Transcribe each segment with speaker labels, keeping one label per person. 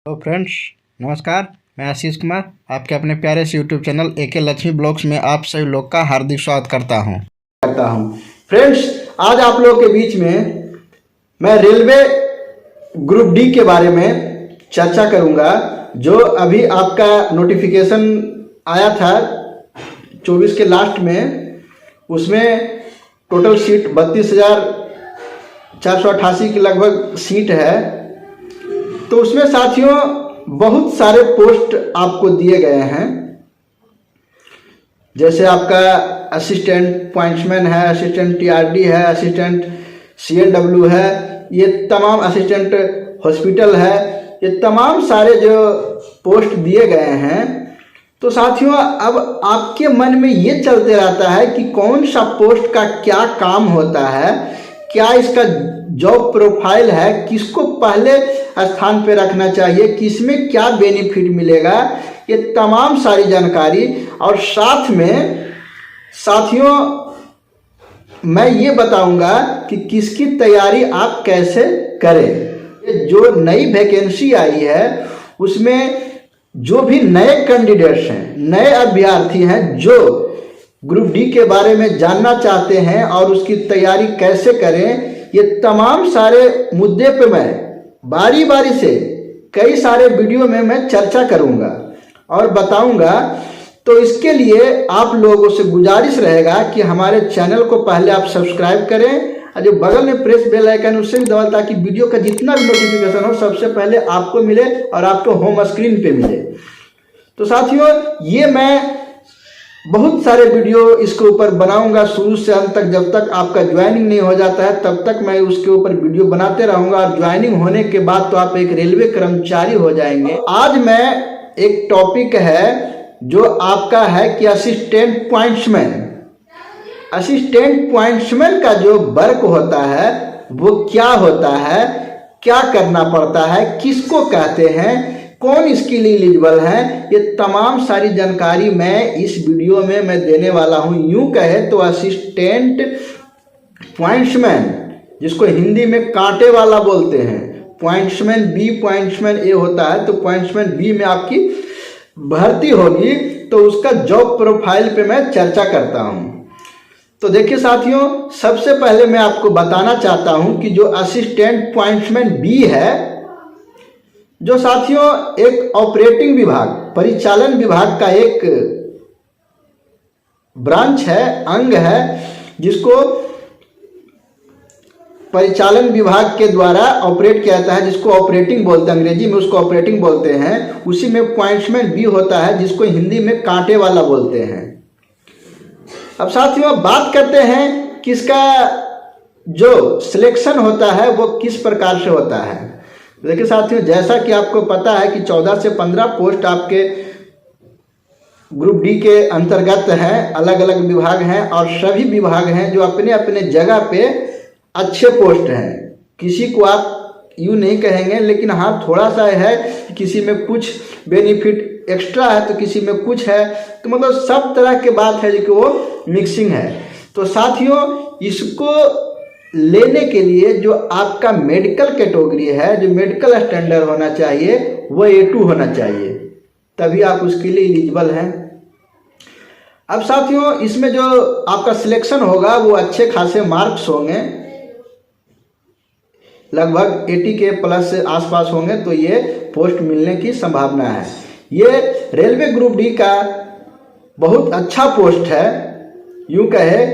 Speaker 1: तो फ्रेंड्स, नमस्कार। मैं आशीष कुमार आपके अपने प्यारे से YouTube channel AK Lakshmi blogs में आप सभी लोग का हार्दिक स्वागत करता हूं। फ्रेंड्स, आज आप लोगों के बीच में मैं रेलवे ग्रुप डी के बारे में चर्चा करूंगा। जो अभी आपका नोटिफिकेशन आया था 24 के लास्ट में, उसमें टोटल सीट 32,488 की लगभग सीट है। तो उसमें साथियों बहुत सारे पोस्ट आपको दिए गए हैं, जैसे आपका असिस्टेंट पॉइंट्समैन है, असिस्टेंट टीआरडी है, असिस्टेंट सीएनडब्ल्यू है, ये तमाम असिस्टेंट हॉस्पिटल है, ये तमाम सारे जो पोस्ट दिए गए हैं। तो साथियों अब आपके मन में ये चलते रहता है कि कौन सा पोस्ट का क्या काम होता है, क्या इसका जॉब प्रोफाइल है, किसको पहले स्थान पे रखना चाहिए, किसमें क्या बेनिफिट मिलेगा, ये तमाम सारी जानकारी। और साथ में साथियों मैं ये बताऊंगा कि किसकी तैयारी आप कैसे करें। जो नई वैकेंसी आई है उसमें जो भी नए कैंडिडेट्स हैं, नए अभ्यर्थी हैं, जो ग्रुप डी के बारे में जानना चाहते हैं और उसकी तैयारी कैसे करें, ये तमाम सारे मुद्दे पे मैं बारी बारी से कई सारे वीडियो में मैं चर्चा करूंगा और बताऊंगा। तो इसके लिए आप लोगों से गुजारिश रहेगा कि हमारे चैनल को पहले आप सब्सक्राइब करें और जो बगल में प्रेस बेल आइकन उससे भी दबाएं, ताकि वीडियो का जितना भी नोटिफिकेशन हो सबसे पहले आपको मिले और आपको होम स्क्रीन पे मिले। तो साथियों ये मैं बहुत सारे वीडियो इसके ऊपर बनाऊंगा शुरू से अंत तक। जब तक आपका ज्वाइनिंग नहीं हो जाता है तब तक मैं उसके ऊपर वीडियो बनाते रहूंगा, और ज्वाइनिंग होने के बाद तो आप एक रेलवे कर्मचारी हो जाएंगे। आज मैं एक टॉपिक है जो आपका है कि असिस्टेंट पॉइंट्समैन। असिस्टेंट पॉइंट्समैन का जो वर्क होता है वो क्या होता है, क्या करना पड़ता है, किसको कहते हैं, कौन इसके लिए एलिजिबल है, ये तमाम सारी जानकारी मैं इस वीडियो में मैं देने वाला हूं। यूं कहे तो असिस्टेंट पॉइंट्समैन, जिसको हिंदी में कांटे वाला बोलते हैं, पॉइंट्समैन बी, पॉइंट्समैन ए होता है, तो पॉइंट्समैन बी में आपकी भर्ती होगी। तो उसका जॉब प्रोफाइल पे मैं चर्चा करता हूं। तो देखिए साथियों, सबसे पहले मैं आपको बताना चाहता हूं कि जो असिस्टेंट पॉइंट्समैन बी है, जो साथियों एक ऑपरेटिंग विभाग, परिचालन विभाग का एक ब्रांच है, अंग है, जिसको परिचालन विभाग के द्वारा ऑपरेट किया जाता है, जिसको ऑपरेटिंग बोलते हैं, अंग्रेजी में उसको ऑपरेटिंग बोलते हैं। उसी में पॉइंट्समैन बी होता है, जिसको हिंदी में कांटे वाला बोलते हैं। अब साथियों बात करते हैं कि इसका जो सिलेक्शन होता है वो किस प्रकार से होता है। देखिए साथियों, जैसा कि आपको पता है कि 14 से 15 पोस्ट आपके ग्रुप डी के अंतर्गत हैं, अलग अलग विभाग हैं, और सभी विभाग हैं जो अपने अपने जगह पे अच्छे पोस्ट हैं। किसी को आप यूँ नहीं कहेंगे, लेकिन हाँ थोड़ा सा है कि किसी में कुछ बेनिफिट एक्स्ट्रा है तो किसी में कुछ है, तो मतलब सब तरह के बात है कि वो मिक्सिंग है। तो साथियों इसको लेने के लिए जो आपका मेडिकल कैटेगरी है, जो मेडिकल स्टैंडर्ड होना चाहिए वो A2 होना चाहिए, तभी आप उसके लिए एलिजिबल हैं। अब साथियों इसमें जो आपका सिलेक्शन होगा वो अच्छे खासे मार्क्स होंगे, लगभग 80 के प्लस आसपास होंगे, तो ये पोस्ट मिलने की संभावना है। ये रेलवे ग्रुप डी का बहुत अच्छा पोस्ट है। यूँ कहे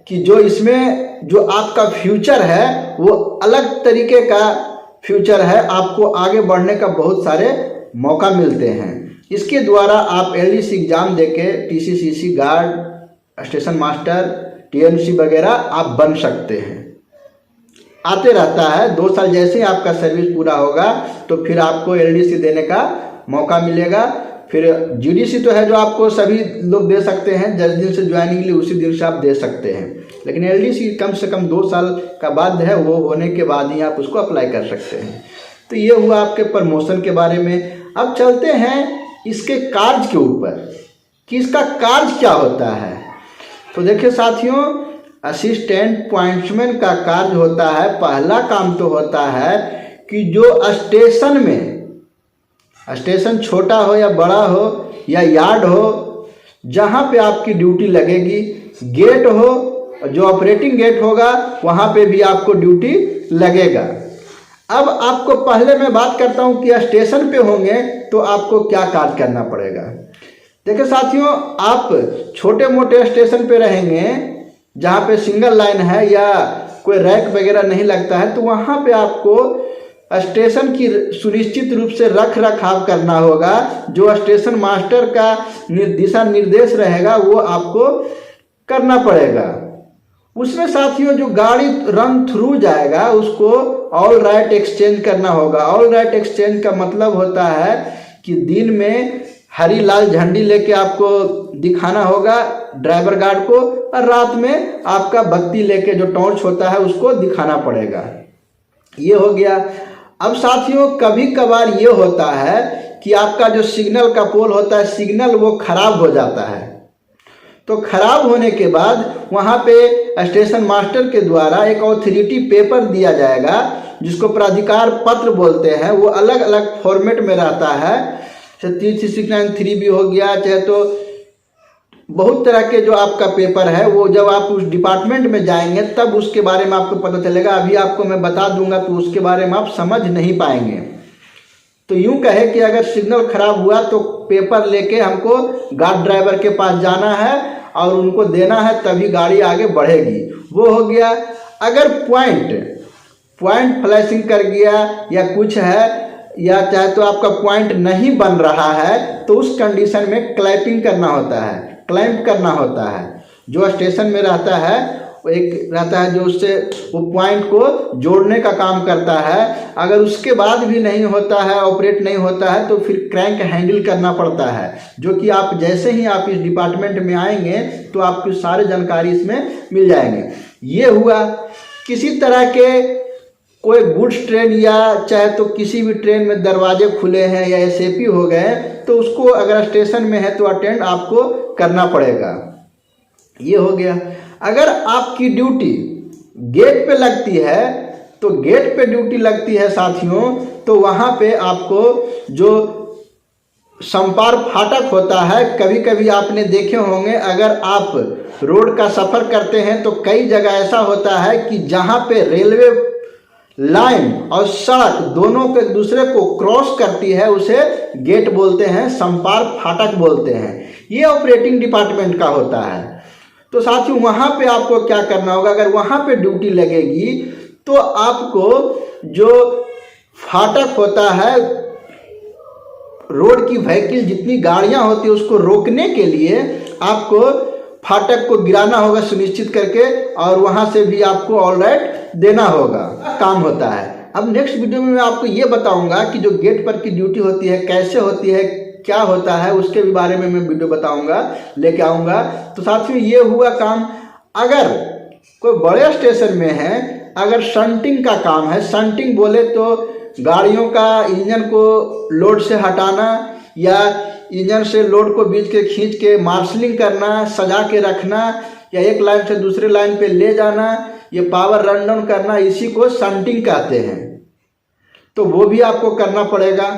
Speaker 1: कि जो इसमें जो आपका फ्यूचर है वो अलग तरीके का फ्यूचर है, आपको आगे बढ़ने का बहुत सारे मौका मिलते हैं। इसके द्वारा आप LDC एग्जाम देके TCCC guard, station master, TNC वगैरह आप बन सकते हैं। आते रहता है, 2 साल जैसे ही आपका सर्विस पूरा होगा तो फिर आपको LDC देने का मौका मिलेगा। फिर GDC तो है जो आपको सभी लोग दे सकते हैं, जिस दिन से ज्वाइनिंग ली उसी दिन से आप दे सकते हैं, लेकिन LDC कम से कम 2 साल का बाद है, वो होने के बाद ही आप उसको अप्लाई कर सकते हैं। तो ये हुआ आपके प्रमोशन के बारे में। अब चलते हैं इसके कार्य के ऊपर कि इसका कार्य क्या होता है। तो देखिए साथियों, असिस्टेंट पॉइंट्समैन का कार्य होता है, पहला काम तो होता है कि जो स्टेशन में स्टेशन छोटा हो या बड़ा हो या यार्ड हो, जहाँ पे आपकी ड्यूटी लगेगी, गेट हो, जो ऑपरेटिंग गेट होगा वहाँ पे भी आपको ड्यूटी लगेगा। अब आपको पहले मैं बात करता हूँ कि स्टेशन पे होंगे तो आपको क्या कार्य करना पड़ेगा। देखिए साथियों, आप छोटे मोटे स्टेशन पे रहेंगे जहाँ पे सिंगल लाइन है या कोई रैक वगैरह नहीं लगता है, तो वहाँ पे आपको स्टेशन की सुनिश्चित रूप से रख रखाव करना होगा। जो स्टेशन मास्टर का दिशा निर्देश रहेगा वो आपको करना पड़ेगा। उसमें साथियों जो गाड़ी रन थ्रू जाएगा उसको ऑल राइट एक्सचेंज करना होगा। ऑल राइट एक्सचेंज का मतलब होता है कि दिन में हरी लाल झंडी लेके आपको दिखाना होगा ड्राइवर गार्ड को, और रात में आपका बत्ती लेके जो टॉर्च होता है उसको दिखाना पड़ेगा। ये हो गया। अब साथियों कभी कभार ये होता है कि आपका जो सिग्नल का पोल होता है, सिग्नल वो खराब हो जाता है। तो खराब होने के बाद वहाँ पे स्टेशन मास्टर के द्वारा एक ऑथोरिटी पेपर दिया जाएगा जिसको प्राधिकार पत्र बोलते हैं। वो अलग अलग फॉर्मेट में रहता है, 3693 भी हो गया, चाहे तो बहुत तरह के जो आपका पेपर है वो जब आप उस डिपार्टमेंट में जाएंगे तब उसके बारे में आपको पता चलेगा। अभी आपको मैं बता दूंगा तो उसके बारे में आप समझ नहीं पाएंगे। तो यूं कहे कि अगर सिग्नल खराब हुआ तो पेपर लेके हमको गार्ड ड्राइवर के पास जाना है और उनको देना है, तभी गाड़ी आगे बढ़ेगी। वो हो गया। अगर पॉइंट फ्लैशिंग कर गया या कुछ है, या चाहे तो आपका पॉइंट नहीं बन रहा है, तो उस कंडीशन में क्लैंपिंग करना होता है, क्लैंप करना होता है। जो स्टेशन में रहता है वो एक रहता है जो उससे वो पॉइंट को जोड़ने का काम करता है। अगर उसके बाद भी नहीं होता है, ऑपरेट नहीं होता है, तो फिर क्रैंक हैंडल करना पड़ता है, जो कि आप जैसे ही आप इस डिपार्टमेंट में आएंगे तो आपकी सारी जानकारी इसमें मिल जाएंगे। ये हुआ। किसी तरह के कोई गुड्स ट्रेन या चाहे तो किसी भी ट्रेन में दरवाजे खुले हैं या एसएपी हो गए तो उसको अगर स्टेशन में है तो अटेंड आपको करना पड़ेगा। ये हो गया। अगर आपकी ड्यूटी गेट पे लगती है तो गेट पे ड्यूटी लगती है साथियों, तो वहाँ पे आपको जो संपार फाटक होता है, कभी कभी आपने देखे होंगे, अगर आप रोड का सफ़र करते हैं तो कई जगह ऐसा होता है कि जहाँ पे रेलवे लाइन और सड़क दोनों के दूसरे को क्रॉस करती है उसे गेट बोलते हैं, संपार फाटक बोलते हैं। ये ऑपरेटिंग डिपार्टमेंट का होता है। तो साथियों वहाँ पे आपको क्या करना होगा, अगर वहाँ पे ड्यूटी लगेगी तो आपको जो फाटक होता है, रोड की व्हीकल जितनी गाड़ियाँ होती है उसको रोकने के लिए आपको फाटक को गिराना होगा सुनिश्चित करके, और वहाँ से भी आपको ऑल राइट देना होगा, काम होता है। अब नेक्स्ट वीडियो में मैं आपको ये बताऊंगा कि जो गेट पर की ड्यूटी होती है कैसे होती है, क्या होता है, उसके भी बारे में मैं वीडियो बताऊंगा, लेके आऊँगा। तो साथियों ये हुआ काम। अगर कोई बड़े स्टेशन में है, अगर शंटिंग का काम है, शंटिंग बोले तो गाड़ियों का इंजन को लोड से हटाना या इंजन से लोड को बीच के खींच के मार्शलिंग करना, सजा के रखना या एक लाइन से दूसरे लाइन पे ले जाना, ये पावर रन डाउन करना, इसी को शंटिंग कहते हैं। तो वो भी आपको करना पड़ेगा।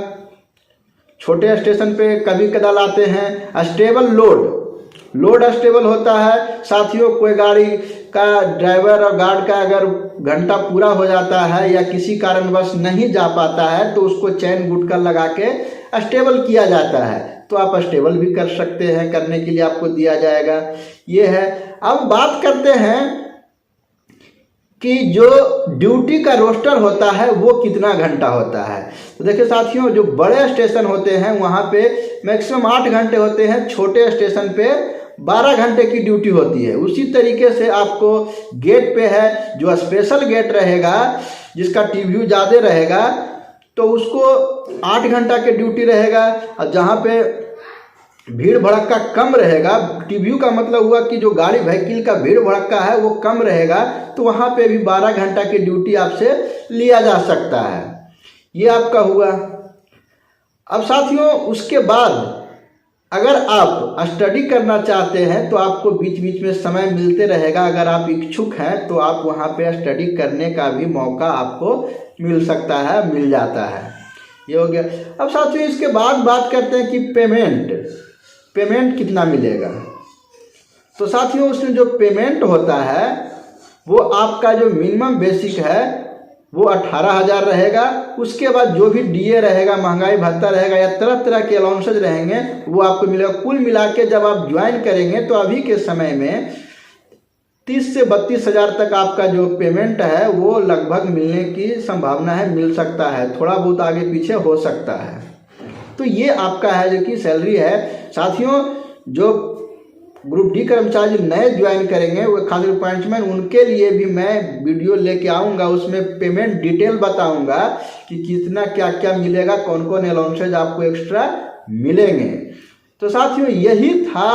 Speaker 1: छोटे स्टेशन पे कभी कदाल आते हैं स्टेबल लोड स्टेबल होता है साथियों। कोई गाड़ी का ड्राइवर और गार्ड का अगर घंटा पूरा हो जाता है या किसी कारणवश नहीं जा पाता है तो उसको चैन गुटका लगा के स्टेबल किया जाता है। तो आप स्टेबल भी कर सकते हैं, करने के लिए आपको दिया जाएगा। ये है। अब बात करते हैं कि जो ड्यूटी का रोस्टर होता है वो कितना घंटा होता है। तो देखिए साथियों, जो बड़े स्टेशन होते हैं वहाँ पे मैक्सिमम 8 घंटे होते हैं, छोटे स्टेशन पे 12 घंटे की ड्यूटी होती है। उसी तरीके से आपको गेट पे है, जो स्पेशल गेट रहेगा जिसका टीव्यू ज़्यादा रहेगा तो उसको 8 घंटा की ड्यूटी रहेगा, और जहाँ पे भीड़ भड़क्का कम रहेगा, टीव्यू का मतलब हुआ कि जो गाड़ी व्हीकल का भीड़ भड़क्का है वो कम रहेगा, तो वहाँ पे भी 12 घंटा की ड्यूटी आपसे लिया जा सकता है। ये आपका हुआ। अब साथियों उसके बाद अगर आप स्टडी करना चाहते हैं तो आपको बीच बीच में समय मिलते रहेगा। अगर आप इच्छुक हैं तो आप वहाँ पे स्टडी करने का भी मौका आपको मिल सकता है, मिल जाता है। ये हो गया। अब साथियों इसके बाद बात करते हैं कि पेमेंट कितना मिलेगा। तो साथियों उसमें जो पेमेंट होता है वो आपका जो मिनिमम बेसिक है वो 18,000 रहेगा। उसके बाद जो भी डीए रहेगा, महंगाई भत्ता रहेगा या तरह तरह के अलाउंसेज रहेंगे वो आपको मिलेगा। कुल मिला के जब आप ज्वाइन करेंगे तो अभी के समय में 30 से 32,000 तक आपका जो पेमेंट है वो लगभग मिलने की संभावना है, मिल सकता है, थोड़ा बहुत आगे पीछे हो सकता है। तो ये आपका है जो कि सैलरी है। साथियों जो ग्रुप डी कर्मचारी नए ज्वाइन करेंगे वो खास अपॉइंटमेंट, उनके लिए भी मैं वीडियो लेके आऊँगा, उसमें पेमेंट डिटेल बताऊँगा कि कितना क्या क्या मिलेगा, कौन कौन अलाउंसेज आपको एक्स्ट्रा मिलेंगे। तो साथियों यही था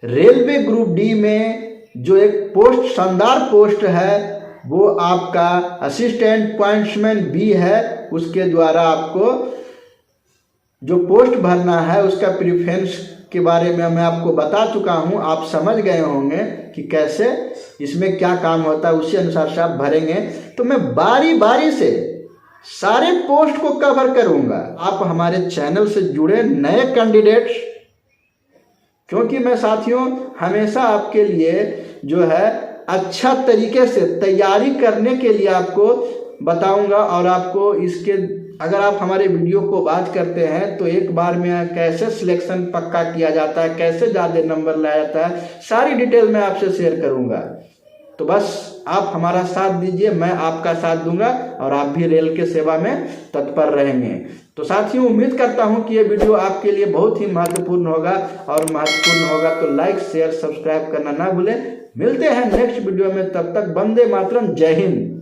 Speaker 1: रेलवे ग्रुप डी में जो एक पोस्ट, शानदार पोस्ट है, वो आपका असिस्टेंट पॉइंट्समैन बी है। उसके द्वारा आपको जो पोस्ट भरना है उसका प्रेफरेंस के बारे में मैं आपको बता चुका हूं। आप समझ गए होंगे कि कैसे इसमें क्या काम होता है, उसी अनुसार से आप भरेंगे। तो मैं बारी बारी से सारे पोस्ट को कवर करूंगा। आप हमारे चैनल से जुड़े नए कैंडिडेट्स, क्योंकि मैं साथियों हमेशा आपके लिए जो है अच्छा तरीके से तैयारी करने के लिए आपको बताऊंगा। और आपको इसके, अगर आप हमारे वीडियो को वॉच करते हैं तो एक बार में कैसे सिलेक्शन पक्का किया जाता है, कैसे ज़्यादा नंबर लाया जाता है, सारी डिटेल मैं आपसे शेयर करूंगा। तो बस आप हमारा साथ दीजिए, मैं आपका साथ दूंगा और आप भी रेल के सेवा में तत्पर रहेंगे। तो साथियों उम्मीद करता हूं कि ये वीडियो आपके लिए बहुत ही महत्वपूर्ण होगा, और महत्वपूर्ण होगा तो लाइक शेयर सब्सक्राइब करना ना भूलें। मिलते हैं नेक्स्ट वीडियो में, तब तक वंदे मातरम, जय हिंद।